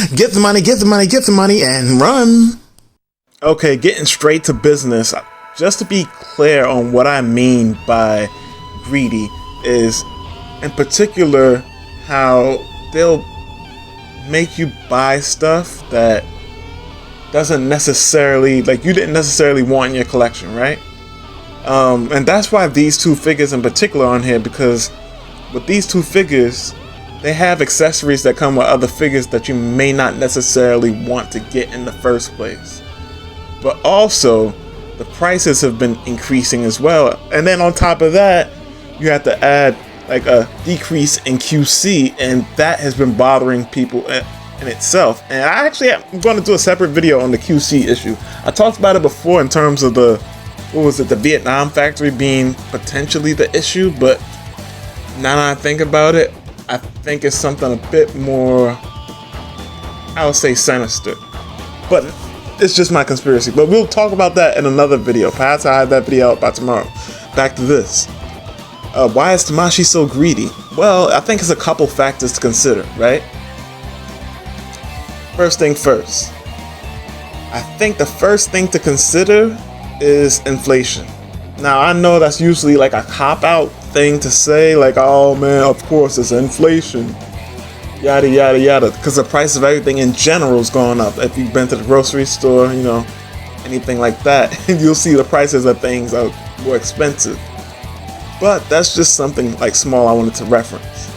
Get the money, get the money, get the money, and run. Okay, getting straight to business. Just to be clear on what I mean by greedy is, in particular, how they'll make you buy stuff that doesn't necessarily, like, you didn't necessarily want in your collection, right? And that's why these two figures in particular are on here, because with these two figures, they have accessories that come with other figures that you may not necessarily want to get in the first place. But also, the prices have been increasing as well. And then on top of that, you have to add like a decrease in QC, and that has been bothering people in itself. And I actually am going to do a separate video on the QC issue. I talked about it before in terms of the Vietnam factory being potentially the issue, but now that I think about it, I think it's something a bit more, I would say, sinister. But it's just my conspiracy. But we'll talk about that in another video. Perhaps I'll have that video out by tomorrow. Back to this. Why is Tamashii so greedy? Well, I think it's a couple factors to consider, right? First thing first. I think the first thing to consider is inflation. Now, I know that's usually like a cop-out thing to say, like, oh man, of course it's inflation, yada yada yada, because the price of everything in general is going up. If you've been to the grocery store, you know, anything like that, you'll see the prices of things are more expensive. But that's just something like small I wanted to reference.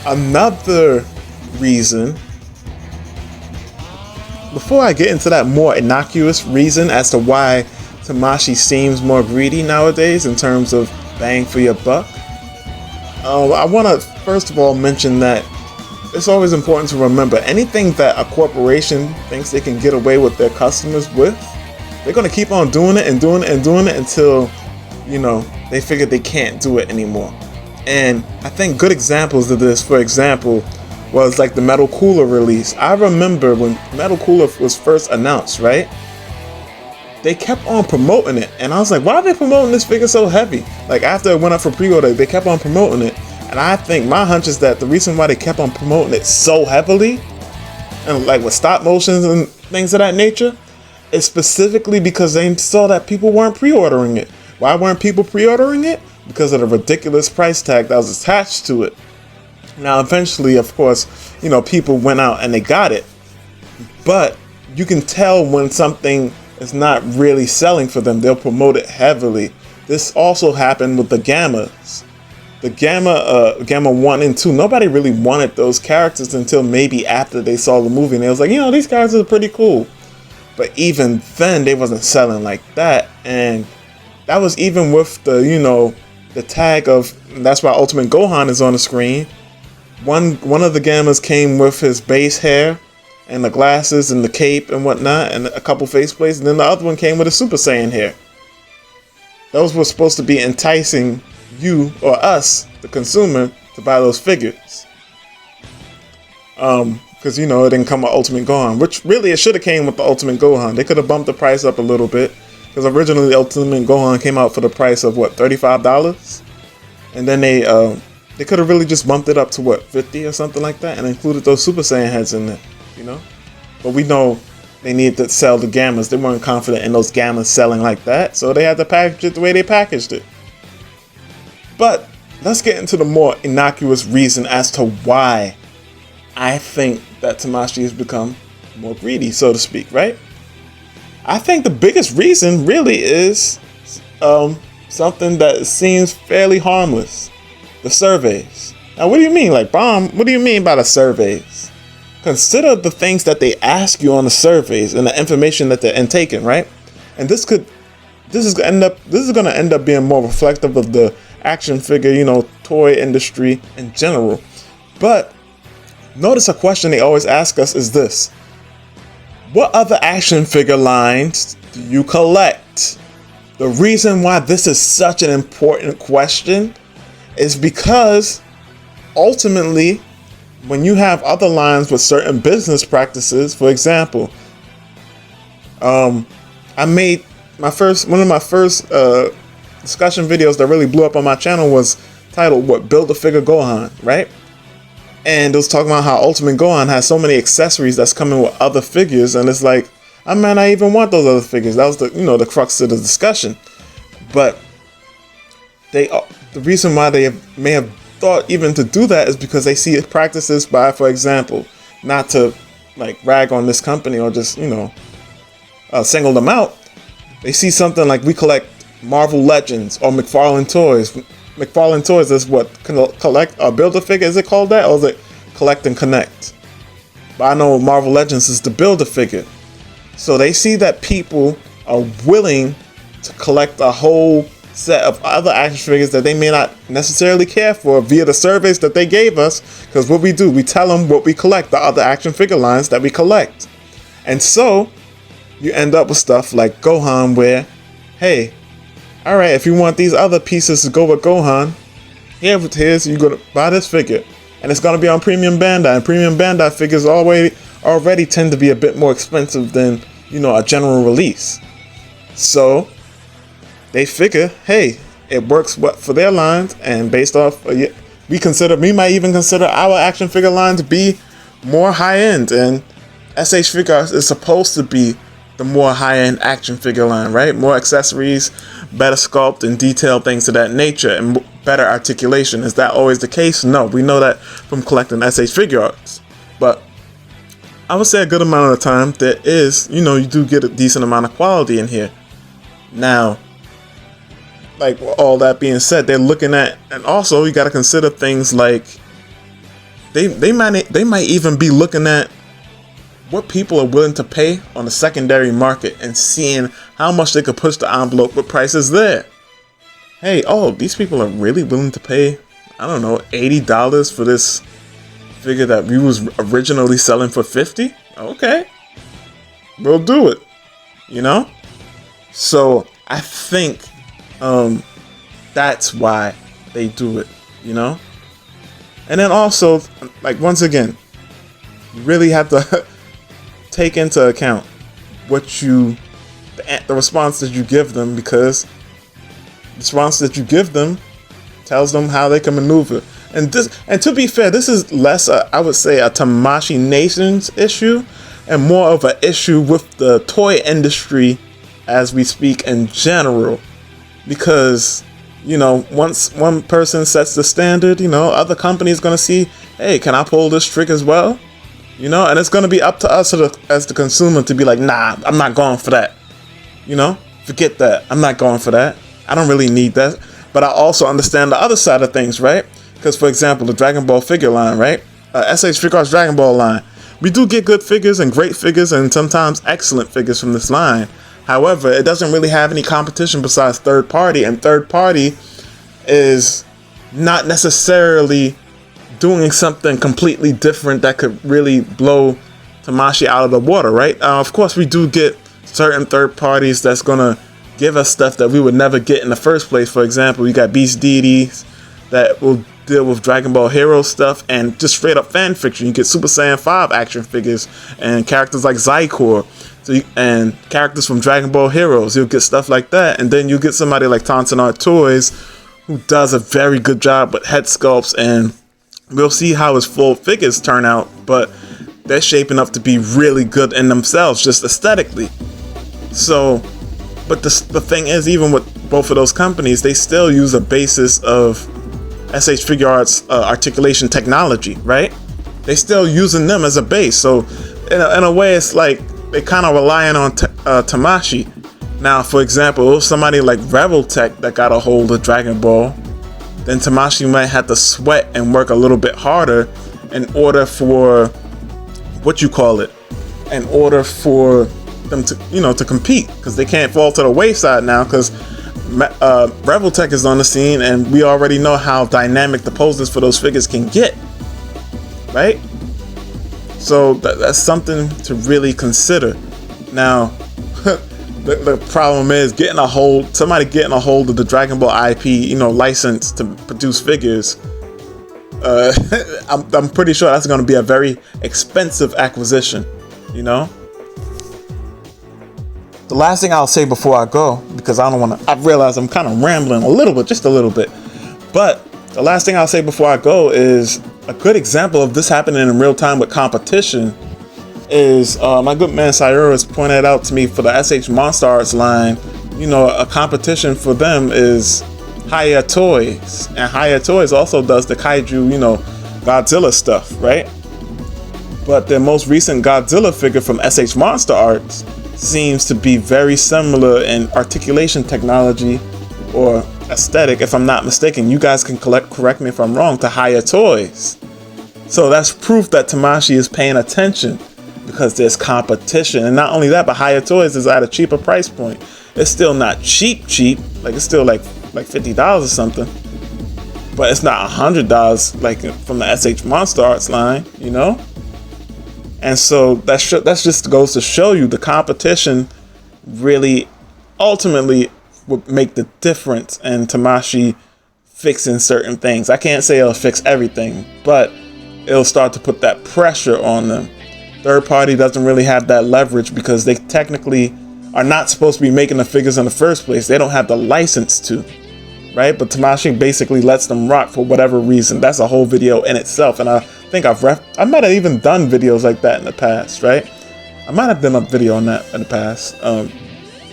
Another reason, before I get into that more innocuous reason as to why Tamashii seems more greedy nowadays in terms of bang for your buck, I want to first of all mention that it's always important to remember anything that a corporation thinks they can get away with their customers with, they're going to keep on doing it and doing it and doing it until, you know, they figure they can't do it anymore. And I think good examples of this, for example, was like the metal cooler release. I remember when metal cooler was first announced, right? They kept on promoting it, and I was like, why are they promoting this figure so heavy? Like, after it went up for pre-order, they kept on promoting it. And I think my hunch is that the reason why they kept on promoting it so heavily, and like with stop motions and things of that nature, is specifically because they saw that people weren't pre-ordering it. Why weren't people pre-ordering it? Because of the ridiculous price tag that was attached to it. Now, eventually, of course, you know, people went out and they got it. But you can tell when something is not really selling for them. They'll promote it heavily. This also happened with the Gammas. The Gamma 1 and 2, nobody really wanted those characters until maybe after they saw the movie. And they was like, you know, these characters are pretty cool. But even then, they wasn't selling like that. And that was even with the, you know, the tag of, that's why Ultimate Gohan is on the screen. One of the Gammas came with his base hair and the glasses and the cape and whatnot and a couple faceplates, and then the other one came with a Super Saiyan hair. Those were supposed to be enticing you or us, the consumer, to buy those figures. Because, you know, it didn't come with Ultimate Gohan, which really it should have came with the Ultimate Gohan. They could have bumped the price up a little bit, because originally the Ultimate Gohan came out for the price of what, $35, and then they could have really just bumped it up to what, 50 or something like that, and included those Super Saiyan heads in there, you know. But we know they needed to sell the Gammas. They weren't confident in those Gammas selling like that, so they had to package it the way they packaged it. But let's get into the more innocuous reason as to why I think that Tamashii has become more greedy, so to speak, right? I think the biggest reason really is something that seems fairly harmless. The surveys. Now, what do you mean? Like, Bomb, what do you mean by the surveys? Consider the things that they ask you on the surveys and the information that they're intaking, right? And this is going to end up being more reflective of the action figure, you know, toy industry in general. But notice a question they always ask us is this: what other action figure lines do you collect? The reason why this is such an important question is because ultimately, when you have other lines with certain business practices, for example, I made one of my first discussion videos that really blew up on my channel was titled, Build a Figure Gohan, right? And it was talking about how Ultimate Gohan has so many accessories that's coming with other figures, and it's like, I might not even want those other figures. That was the crux of the discussion. But the reason why they may have thought even to do that is because they see practices by, for example, not to like rag on this company or just single them out. They see something like we collect Marvel Legends or McFarlane Toys. McFarlane Toys is what collect or build a figure. Is it called that, or is it collect and connect? But I know Marvel Legends is to build a figure. So they see that people are willing to collect a whole set of other action figures that they may not necessarily care for via the surveys that they gave us. Because what we do, we tell them what we collect, the other action figure lines that we collect. And so you end up with stuff like Gohan, where, hey, all right, if you want these other pieces to go with Gohan, here's you're gonna buy this figure, and it's gonna be on Premium Bandai. And Premium Bandai figures already tend to be a bit more expensive than a general release. So they figure, hey, it works for their lines, and based off, we might even consider our action figure line to be more high end, and SH Figures is supposed to be the more high-end action figure line, right? More accessories, better sculpt and detail, things of that nature, and better articulation. Is that always the case? No, we know that from collecting SH Figuarts. But I would say a good amount of the time there is, you do get a decent amount of quality in here. Now, like all that being said, they're looking at, and also you got to consider things like they might even be looking at what people are willing to pay on the secondary market and seeing how much they could push the envelope with prices there. Hey, these people are really willing to pay, I don't know, $80 for this figure that we was originally selling for $50? Okay, we'll do it, So I think that's why they do it, And then also, like, once again, you really have to take into account the response that you give them, because the response that you give them tells them how they can maneuver. And to be fair, this is less, I would say, a Tamashii Nation's issue, and more of an issue with the toy industry as we speak in general. Because, once one person sets the standard, other companies going to see, hey, can I pull this trick as well? And it's going to be up to us as the consumer to be like, nah, I'm not going for that. Forget that. I'm not going for that. I don't really need that. But I also understand the other side of things, right? Because, for example, the Dragon Ball figure line, right? SH Figuarts Dragon Ball line. We do get good figures and great figures and sometimes excellent figures from this line. However, it doesn't really have any competition besides third party. And third party is not necessarily doing something completely different that could really blow Tamashii out of the water, right? Of course, we do get certain third parties that's gonna give us stuff that we would never get in the first place. For example, you got Beast Deities that will deal with Dragon Ball Hero stuff and just straight up fan fiction. You get Super Saiyan 5 action figures and characters like Zycor, and characters from Dragon Ball Heroes. You'll get stuff like that, and then you get somebody like Tonson Toys, who does a very good job with head sculpts, and we'll see how his full figures turn out, but they're shaping up to be really good in themselves, just aesthetically. So, but the thing is, even with both of those companies, they still use a basis of SH Figuarts articulation technology, right? They still using them as a base. So, in a way, it's like they kind of relying on Tamashii. Now, for example, somebody like Revoltech that got a hold of Dragon Ball, then Tamashii might have to sweat and work a little bit harder in order for in order for them to to compete, because they can't fall to the wayside now, because Revoltech is on the scene, and we already know how dynamic the poses for those figures can get, right? So that's something to really consider. Now, the problem is somebody getting a hold of the Dragon Ball IP, license to produce figures. I'm pretty sure that's going to be a very expensive acquisition, The last thing I'll say before I go, because I realize I'm kind of rambling just a little bit. But the last thing I'll say before I go is a good example of this happening in real time with competition is my good man Cyrus pointed out to me for the SH Monster Arts line. You know, a competition for them is Hiya Toys, and Hiya Toys also does the kaiju, you know, Godzilla stuff, right? But their most recent Godzilla figure from SH Monster Arts seems to be very similar in articulation technology or aesthetic, if I'm not mistaken. You guys can correct me if I'm wrong, to Hiya Toys. So that's proof that Tamashii is paying attention, because there's competition. And not only that, but Hiya Toys is at a cheaper price point. It's still not cheap, like it's still like $50 or something, but it's not $100 like from the SH Monster Arts line, you know. And so that's just goes to show you the competition really ultimately would make the difference in Tamashii fixing certain things. I can't say it'll fix everything, but it'll start to put that pressure on them. Third party doesn't really have that leverage because they technically are not supposed to be making the figures in the first place. They don't have the license to, right? But Tamashii basically lets them rock for whatever reason. That's a whole video in itself, and I think I might have even done videos like that in the past, right? I might have done a video on that in the past.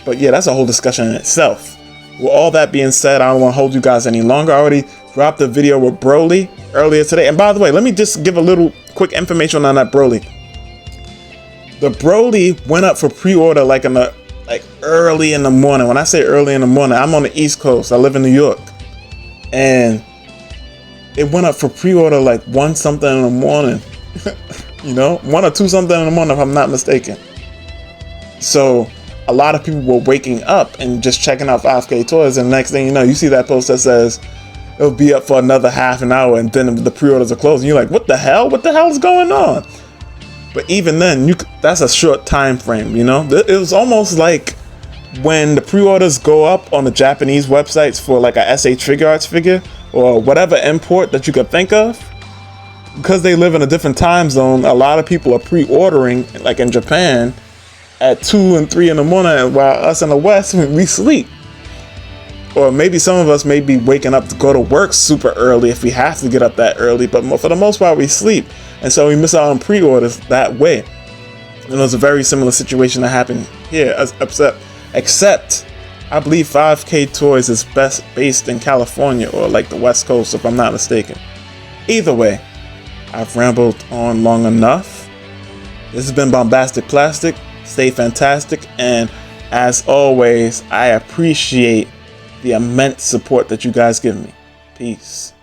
But yeah, that's a whole discussion in itself. With all that being said, I don't want to hold you guys any longer. I already dropped a video with Broly earlier today. And by the way, let me just give a little quick information on that Broly. The Broly went up for pre-order like early in the morning. When I say early in the morning, I'm on the East Coast. I live in New York. And it went up for pre-order like 1 something in the morning. You know, 1 or 2 something in the morning, if I'm not mistaken. So a lot of people were waking up and just checking out 5K Toys, and the next thing you know, you see that post that says it'll be up for another half an hour, and then the pre-orders are closed, and you're like, what the hell is going on? But even then, that's a short time frame, you know. It was almost like when the pre-orders go up on the Japanese websites for like a SH Figure Arts figure or whatever import that you could think of. Because they live in a different time zone, a lot of people are pre-ordering, like in Japan, at 2 and 3 in the morning, while us in the West, we sleep. Or maybe some of us may be waking up to go to work super early if we have to get up that early, but for the most part we sleep. And so we miss out on pre-orders that way. And it was a very similar situation that happened here, except I believe 5K Toys is best based in California or like the West Coast, if I'm not mistaken. Either way, I've rambled on long enough. This has been BombasticPlastic. Stay fantastic, and as always, I appreciate the immense support that you guys give me. Peace.